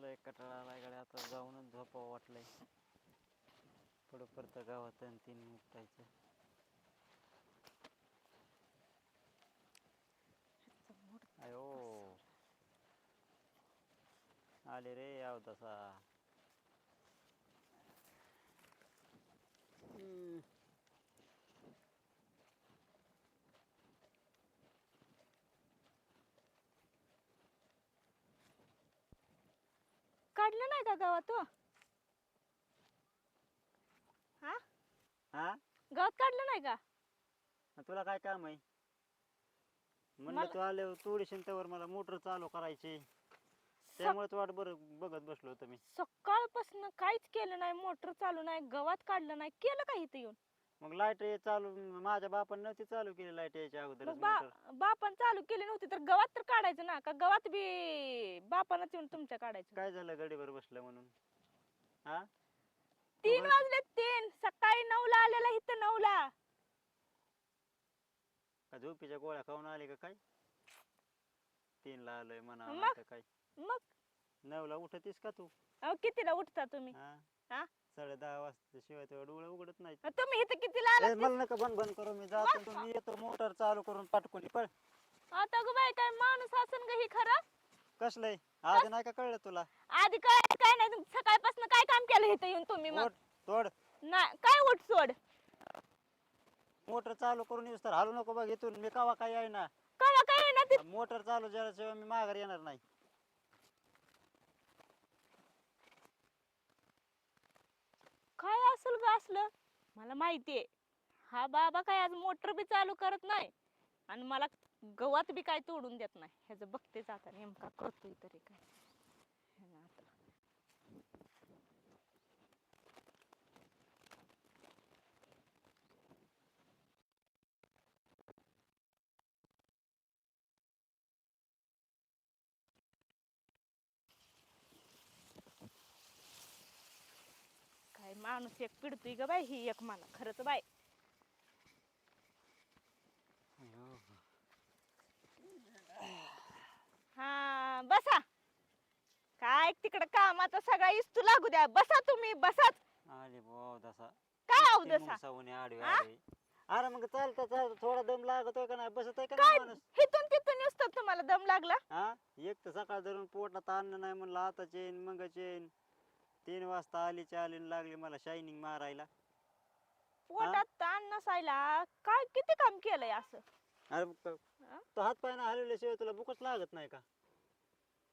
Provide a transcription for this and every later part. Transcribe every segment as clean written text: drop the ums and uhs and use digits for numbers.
लय कटाळा आलाय गड्या, आता जाऊनच झोपावं वाटलंय. पुढं परत गावात आणि 3 उठायचं. अयो आले रे अवदसा. काढलं नाही का गावात तो? हा हा गावात काढलं नाही का? तुला काय काम आहे? म्हणलं तू आले थोडीशी त्यावर मला मोटर चालू करायची, त्यामुळे वाट बघत बसलो होतो मी. सकाळपासून काहीच केलं नाही, मोटर चालू नाही, गवत काढलं नाही, केलं का इथं येऊन? मग लाईट चालू माझ्या बापाने नव्हती चालू केली लाईट यायच्या अगोदरच मग मोटर. बापान चालू केली नव्हती तर गवत तर काढायचं ना, का गवत बी बापानच येऊन तुमच्या काढायचं? काय झालं गडीवर बसलं म्हणून? हा 3 वाजले, 3 सकाळी 9ला आलेला इथं 9ला. का झोपीच्या गोळ्या खाऊन आली का काय? 3ला आलोय म्हणावं मग नाही काय? मग 9ला उठतीस का तू? अहो कितीला उठता तुम्ही? हा हा 10:30 वाजता शिवाय तेवढं डोळे उघडत नाही. तुम्ही इथं कितीला आलात? मला नका बंद करू, मी जातो. मी येतो मोटर चालू करून पाटकुनी पळ. आता गो बाई काय माणूस असन ग ही खरं? कसलंय आधी नाही का कळलं तुला? आधी काय नाही, सकाळपासून काय काम केलं इथं येऊन तुम्ही? मग ओढ तोड नाही काय उठ सोड. मोटर चालू करून येऊस तर हालू नको बघ इथून. मी कवा काय आहे ना कवा काय ना ते मोटर चालू झाल्याशिवाय मी माघार येणार नाही. काय असेल ग असलं? मला माहितीये हा बाबा काय आज मोटर बी चालू करत नाही आणि मला गवत बी काय तोडून देत नाही. ह्याचं बघतेच आता नेमका करतोय तरी काय. ह्यानं आता काय माणूस एक पिडतोय ग बाई, ही एक मला खरंच बाई. हा बसा. काय तिकडं कामाचा सगळा इस्तू लागू द्या. बसा तुम्ही बसाच. आले भाऊ दसा काय आऊ दसा? आडवे हा? आले. अरे मग चालता चालता थोडा दम लागतोय का नाही? बसत आहे का काय नाही माणूस? हिथून तिथून नुसतं तुम्हाला दम लागला? हा एक तर सकाळ धरून पोटात अन्न नाही म्हणलं, आता चेन मग चेन. 3 वाजता आलीची आली लागली मला शायनिंग मारायला. पोटात ताण नसायला काय किती काम केलंय असं? अरे हा? तो हात पाय ना हलवल्याशिवाय तुला भूकच लागत नाही का?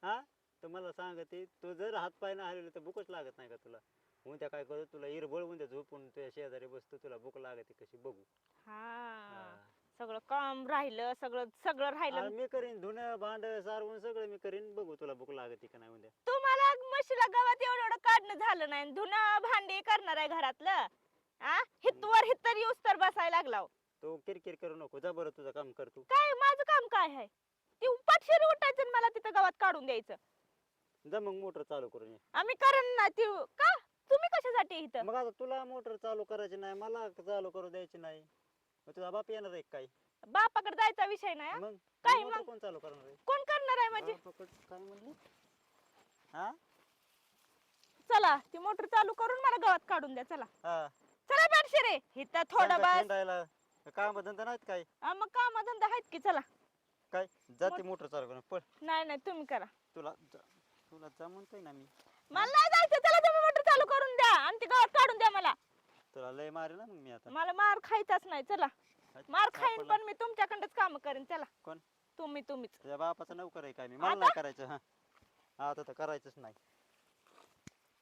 हा तर मला सांगते, तू जर हात पाय ना हलवले तर भूकच लागत नाही का तुला? उद्या काय करतो तुला इरबळ उद्या झोपून तुझ्या शेजारी बसतो, तुला भूक लागते कशी बघू. हा सगळं काम राहिलं, सगळं राहिलं. अरे मी करीन धुणं भांड सारवून सगळं मी करीन, बघू तुला भूक लागते का नाही उद्या. तुम्हाला म्हशीला गवत एवढं एवढं काढणं झालं नाही, धुणं भांडी करणार आहे घरातलं. आ हितवर हितर येऊस तर बसायला लागलाव. तो किरकिर करू नको, जा बरं तुझं काम कर तू. काय माझं काम काय आहे? ती उपाटशिरी उठायचं आणि मला तिथं गवत काढून द्यायचं. जा मग मोटर चालू करून ये. आम्ही करेन ना ती का? तुम्ही कशासाठी इथं? मग आता तुला मोटर चालू करायची नाही, मला चालू करू द्यायची नाही, मग तुझा बाप येणार आहे काय? बापाकडे जायचा विषय नाही हा? मग काय मोटर मग कोण चालू करणार आहे? कोण करणार आहे म्हणजे? बापाकडं काय म्हणली? हा चला ती मोटर चालू करून मला गवत काढून द्या. चला हा चला पाटशिरे इथं थोडं बस. हिंडायला काम धंदा नाहीत काय? मग काम धंदा आहेत की. चला काय जाते मोटर चालू करून पळ. नाही नाही तुम्ही करा. तुला तुला जा म्हणतोय ना मी. मला नाही जायचं. चला तुम्ही मोटर चालू करून द्या आणि ते गवत काढून द्या मला. तुला लय मारे ना मग मी आता. मला मार खायचाच नाही. चला मार खाईन पण मी तुमच्याकडंच काम करेन. चला कोण? तुम्हीच. तुझ्या बापाचा नोकर आहे काय मी? मला नाही करायचं. हा आता तर करायचंच नाही.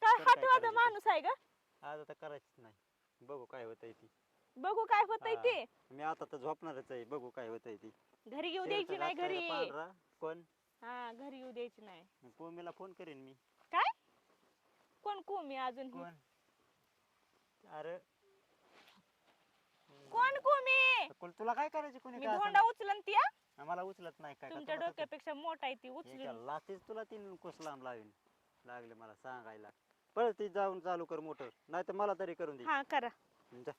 काय तर काय हटवादा करायचं माणूस आहे का? आज आता करायचंच नाही. बघू काय होतंय ती. बघू काय होतंय ते. मी आता तर झोपणारच आहे, बघू काय होतंय ती. घरी येऊ द्यायची नाही. घरी पांढरा कोण? हा घरी येऊ द्यायची नाही. कोमीला फोन करेन मी. काय कोण कोमी अजून? कोण? अरे कोण कोमी? तुला काय करायचं? कोणी मी काय धोंडा उचलन ती हा? आम्हाला उचलत नाही काय? तुमच्या डोक्यापेक्षा मोठा आहे ती. उचलून लातीच तुला 3 कोस लांब लावीन. लागले मला सांगायला. पळ ती जाऊन चालू कर मोटर, नाही तर मला तरी करून दे. हा करा. जा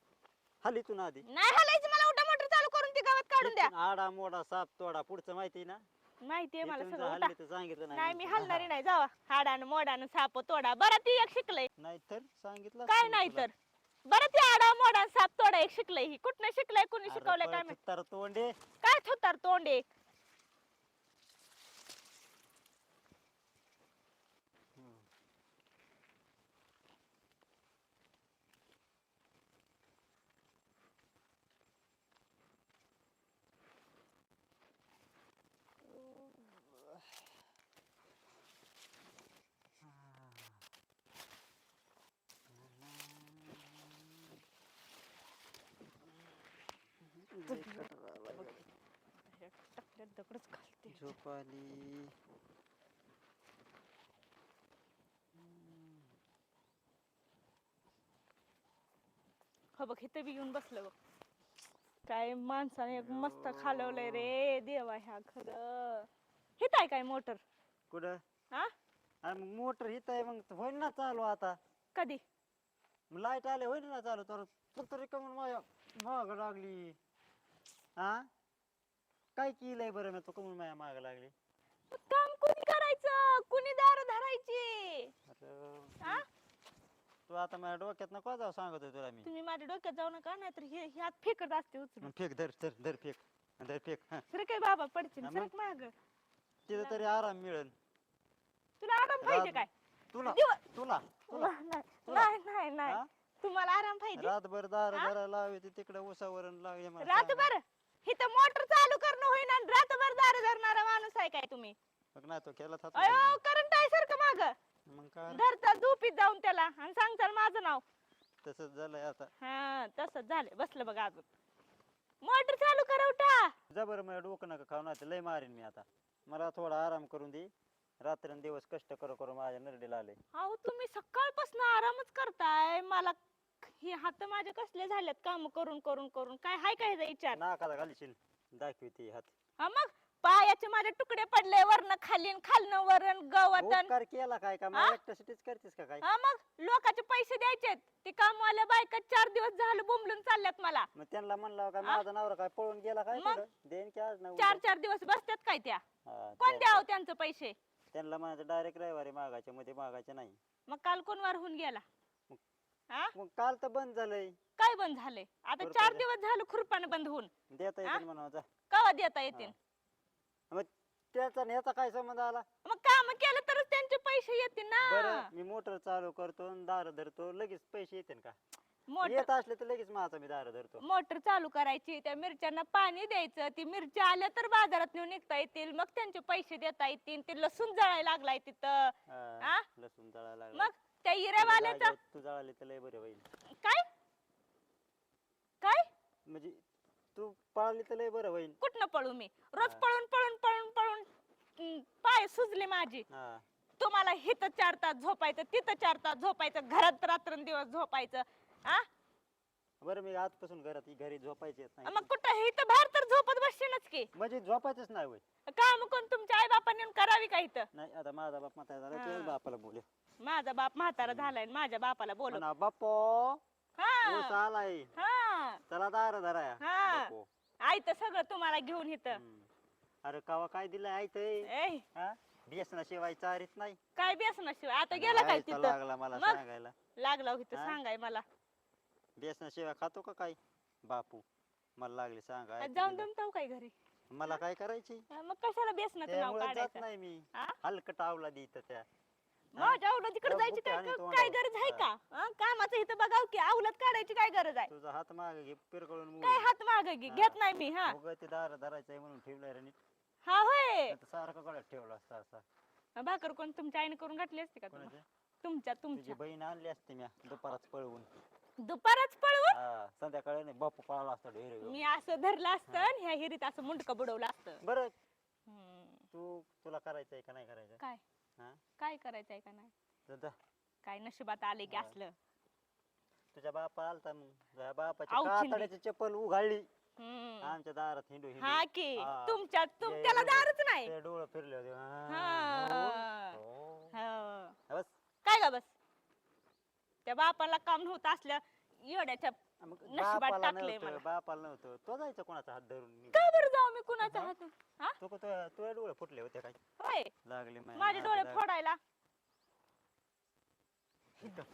हाली तू ना आधी. नाही हलायचं मला. उठा मोटर चालू करून ती गवत काढून द्या. आडा मोडा साप तोडा पुढचं माहिती ना? माहितीये मला तुमचं सगळं. हल्ली उठा. तर सांगितलं नाही मी मी. हलणारी नाही, जावा. हाडानं मोडानं साप तोडा. बरं ती एक शिकलंय. नाही तर सांगितलं काय असतं मी नाही तुला. तर. बरं ती हाडा मोडा साप तोडा एक शिकलंय. ही कुठनं शिकलंय, कुणी अरे शिकवलंय काय पळ माहित. तर तोंडे. काय थुतार तोंडे. टाकल्यात दगडच घालते. झोप आली. हो बघ इथे बी येऊन बसलं बघ. काय माणसाने एक मस्त खालवलंय रे देवा ह्या खरं. हित आहे काय मोटर? कुठं? हा अरे मग मोटर हित आहे, मग होईल ना चालू आता. कधी? लाईट आले होईल ना चालू. तर फक्त रिकामून माझ्या माग लागली. हा काय केलंय बरं मी, तू कमून माझ्या माग लागली? काम कुणी करायचं, कुणी दार धरायची? अरे हा? तू आता माझ्या डोक्यात नको जाऊ, सांगतोय तुला मी. तुम्ही माझ्या डोक्यात जाऊ नका, नाहीतर हे ह्यात फेकत असते उचलून. मग फेक, धर धर धर फेक. धर फेक. हा. सर काय बाबा पडचिन, हा मग? सरक माग. तिथं तरी आराम मिळेल. तुला आराम पाहिजे काय? तुला दिवस तुला तुला नाही नाही नाही हा? तुम्हाला आराम पाहिजे. रातभर दार हा? धरायला लावे तिकडे उसावर लागले मला रातभर इथं मोटर चालू करणं होईना आणि रातभर दार धरणारा माणूस आहे काय तुम्ही? मग नाही तो केला था अयो करंट आहे सारखं माग. मग काय धरता झोपीत जाऊन त्याला आणि सांगताल माझं नाव. तसंच झालंय आता. हा तसंच झालं, बसलं बघा अजून. मोटर चालू करा उठा. जा बरं, माझ्या डोकं नका खाऊ, नाही लय मारीन मी आता. मला थोडा आराम करून दे. रात्रंदिवस कष्ट करू करू माझ्या नरडीला आले. अहो तुम्ही सकाळपासून आरामच करताय. मला हे हात माझे कसले झालेत काम करून करून करून. काय हाय काय ह्याचा विचार? नाकाला घालशील, दाखवते हात. हा मग पायाचे माझे तुकडे पडले वरनं खाली आणि खालनं वरण गवतन. उपकार केला काय का? हा? मला एकट्यासाठीच करतेस का काय? हा मग लोकांचे पैसे द्यायचेत. ते कामवाल्या बायका 4 दिवस झालं बोंबलून चालल्यात मला. मग त्यांना म्हणलं काय हा? माझा नवरा काय पळून गेला काय? मग? कुठं? देईन की आज ना 4 दिवस बसतात काय त्या? हा, कोण त्या- द्यावं त्यांचं पैसे? त्यांना म्हणायचं डायरेक्ट रविवारी मागायचे, मध्ये मागायचे नाही. मग काल कोण वार होऊन गेला? हा मग काल तर बंद झालंय. काय बंद झालंय? आता बरं 4 पडलं. दिवस झालं खुरपानं बंद होऊन. देता हा? येतील म्हणा जा. कवा देता येतील? मग त्याचा आणि ह्याचा काय संबंध आला? मग काम केलं तरच त्यांचे पैसे येतील ना. बरं मी मोटर चालू करतो आणि दार धरतो, लगेच पैसे येतील का? मोटर येत असले तर लगेच माझा मी दार धरतो. मोटर चालू करायची, त्या मिरच्यांना पाणी द्यायचं. ती मिरच्या आल्या तर बाजारात नेऊन निघता येतील, मग त्यांचे पैसे देता येतील. ते लसूण जळायला लागलाय तिथं. हा, हा? लसूण जळायला लागला. मग त्या हिऱ्यावाल्याचं तू जळाली तर लय बरं होईल. काय काय म्हणजे तू पळाली तर लय बरं होईल. कुठनं पळू मी? रोज हा. पळून पळून पळून पळून पाय सुजले माझे. हा तुम्हाला हिथं 4 तास झोपायचं, तिथं 4 तास झोपायचं, घरात रात्रंदिवस झोपायचं. आ बरं मी आजपासून घरी झोपायचे नाही. मग कुठं इथं बाहेर तर झोपत बसशीनच की. म्हणजे झोपायचंच नाही होय. काम कोण तुमच्या आई बापाने येऊन करावी का इथं? नाही आता माझा बाप म्हातारा झाला, हा. तुझ्याच बापाला बोलू माझा बाप म्हातारा झालाय आणि माझ्या बापाला बोलव. म्हणा बाप्पो ऊस हा आलाय, हा चला दार धराया. हा. बाप्पो. आई तर सगळं तुम्हाला घेऊन इथं. हम्म. अरे कावा काय दिलं आहे ते? ए हा बेसना शिवाय चारीत नाही. काय बेसनाशिवाय आता गेला काय आयता तिथं? लागला मला मग? सांगायला. लागला हो इथं हा? सांगाय मला. बेसना शिवाय खातो का काय बापू? मला लागले सांगाय. जाऊन दमताव काय घरी? मला काय करायची? हा, मग कशाला बेसनाचं नाव त्यामुळे जात काढायचं? नाही मी. हा? हलकट आवला देत त्या. माझ्या आवला तिकडे बघ, जायची बुक्या आणि काय तोंडावर. गरज आहे का? हा? कामाचं इथं बघाव की आवलत काढायची काय गरज आहे? तुझा हात मागे घे पिरकळून काय हात माग घेत नाही मी. हा ते दार धरायचंय म्हणून ठेवलंय रे नीट. हा होय. नाहीतर सारखं गळ्यात ठेवलं असतं असा. भाकर कोण तुमच्या आईने करून घातली असते का तुम्हाला? कोणाच्या? तुमच्या तुझी तुमच्या बहीण आणली असते मी दुपाराच पळवून. दुपारच पळवून हा संध्याकाळी नाही बापू पळाला असता ढेरे. मी असं धरलं असतं आणि ह्या हिरीत असं मुंडकं बुडवलं असतं. बरं हम्म. तुला करायचंय का नाही करायचं? काय हा काय करायचंय का नाही? तर जा. काय नशिबात आले की हा. असलं. तुझ्या बापा आलता मग तुझ्या बापाची औचिंदी. कातड्याची चप्पल उघडली हम्म. आमच्या दारात हिंडू हिंडू. हा की हा. तुमच्या ये त्याला एवढं. दारच नाही. ते डोळं फिरले होते. हा. हो. हो. बस काय ग बस त्या बापाला काम नव्हतं असल्या एवढ्याच्या मग नशिबात बापाला टाकलंय नव्हतं मला. बापाला नव्हतं तो जायचा कोणाचा हात धरून निघून. का बरं जाऊ मी कुणाच्या हा? हातून हा तुझ्या डोळे फुटले होते काय होय लागले माझे डोळे फोडायला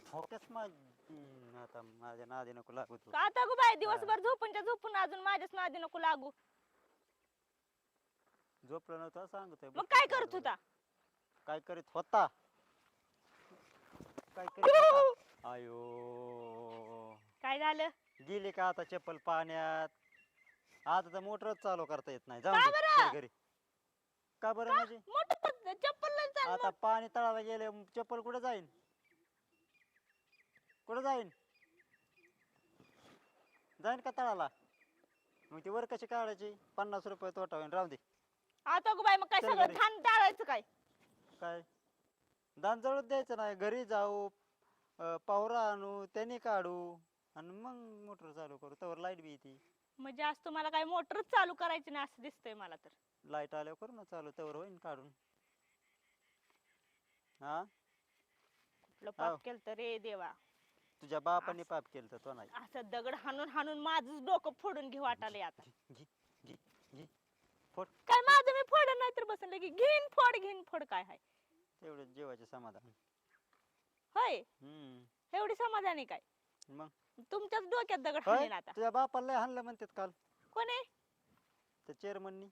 फोकस आता माझ्या नादी नको लागू तू का आता गो बाय दिवसभर झोपूनच्या झोपून अजून माझ्याच नादी नको लागू झोपलं नव्हतं सांगतोय मग काय करत होता काय करीत होता काय करीत होता आयो काय झालं गेली का आता चप्पल पाण्यात आता तर मोटरच चालू करता येत नाही जाऊन का दे, बरं? चल घरी का बरं म्हणजे मोठं चप्पल नाही चाल आता पाणी तळाला गेले चप्पल कुठे जाईन कुठे जाईन जाईन का तळाला मग ती वर कशी काढायची 50 रुपये तोटा होईन राहू दे आता गो बाय मग काय चल सगळं घरी. धान टाळायचं काय काय दान जळून द्यायचं नाही घरी जाऊ पावरा आणू त्याने काढू आणि मग मोटर चालू करू तर लाईट बी येते म्हणजे आज तुम्हाला काय मोटरच चालू करायची नाही असं दिसतंय मला तर लाईट आल्यावर करू ना चालू तर होईन काढून हा कुठलं हाव. पाप केलं तर रे देवा तुझ्या बापाने पाप केलं तर तो नाही असं दगड हाणून हाणून माझंच डोकं फोडून घेऊ वाटालंय आता घे घे घे फोड काय माझं मी फोड नाही तर बसलं की घेईन फोड काय हाय तेवढं जेवायचे समाधान होय हम्म एवढी समाधानी काय मग तुमच्याच डोक्यात दगड होय हाणेल आता तुझ्या बापाला लय हाणलं म्हणतात काल कोणी त्या चेअरमननी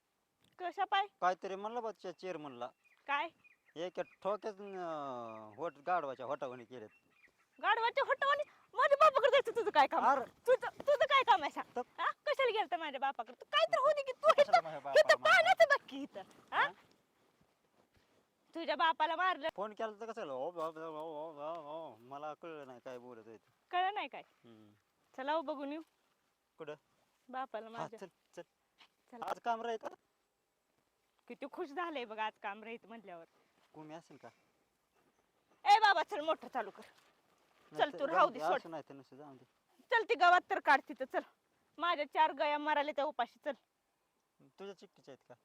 कशा पाय काहीतरी म्हणलं बा त्या चेअरमनला काय एक ठोक्याच होट गाडवाच्या होटावणी केलेत गाडवाच्या हटवानी माझ्या बापाकडे जायचं तुझं काय काम अरे तुझं काय काम आहे सांग तर- हा? कशाला गेलता माझ्या बापाकडे तू काय तर होती की तू कशाला इथं माझ्या बापाला इथं मारलं? पाण्याचं नक्की इथं हा? हा? तुझ्या बापाला मारलं फोन केला तर कसं मला कळलं नाही काय बोलत होते कळलं नाही काय हम्म. चला हो बघून येऊ कुठं बापाला हा माझ्या चल चल चला. आज काम राहील का किती खुश झालंय बघ आज काम राहीत म्हटल्यावर कोणी असेल का ए बाबा चल मोटर चालू कर चल तू राहू दे सोड असं नाही तर नसतं जाऊन दे चल ती गावात तर काढ तिथं चल माझ्या 4 गया मारायला त्या उपाशी चल तुझ्या चिठ्ठीच्या आहेत का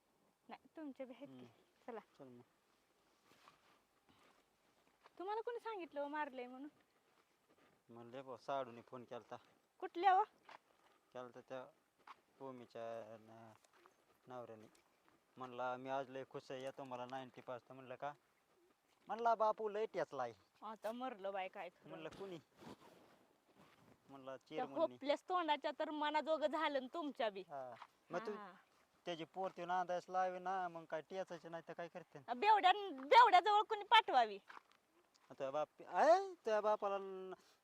नाही तुमच्या बी आहेत की चला चल मग तुम्हाला कोणी सांगितलं हो मारलंय म्हणून म्हणले बा साडूने फोन केलता कुठल्या हो केलता त्या भूमीच्या नवऱ्याने म्हणला मी आज लय खुश आहे येतो मला 90 म्हणलं का म्हणला बापू लय टेचलाय आता मरलं बाय काय खरं. म्हणलं कुणी म्हणला त्या चेअरमननी खोपल्यास तोंडाच्या तर मनाजोगं झालं ना तुमच्या बी हा मग तू हा. त्याची पोरती नांदायस लावे ना मग काय टेचायचे नाही तर काय करते बेवड्याजवळ कोणी पाठवावी तुझ्या बाप आहे तुझ्या बापाला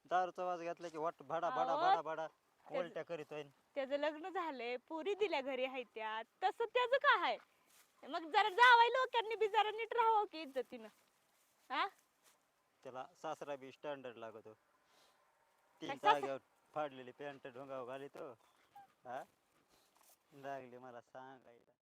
दारूचा वाज घातला की वाट भाडा भाडा अहो, भाडा भाडा उलट्या करीतोय त्याचं लग्न झालंय पुरी दिल्या घरी आहे त्या तसं त्याचं काय आहे मग जरा जावाय लोकांनी बी जरा नीट राहावं की इज्जतीनं हा त्याला सासरा बी स्टँडर्ड लागतो काय 3 सासरा? जागेवर फाडलेली पॅन्ट ढोंगाव घालितो हा लागली मला सांगायला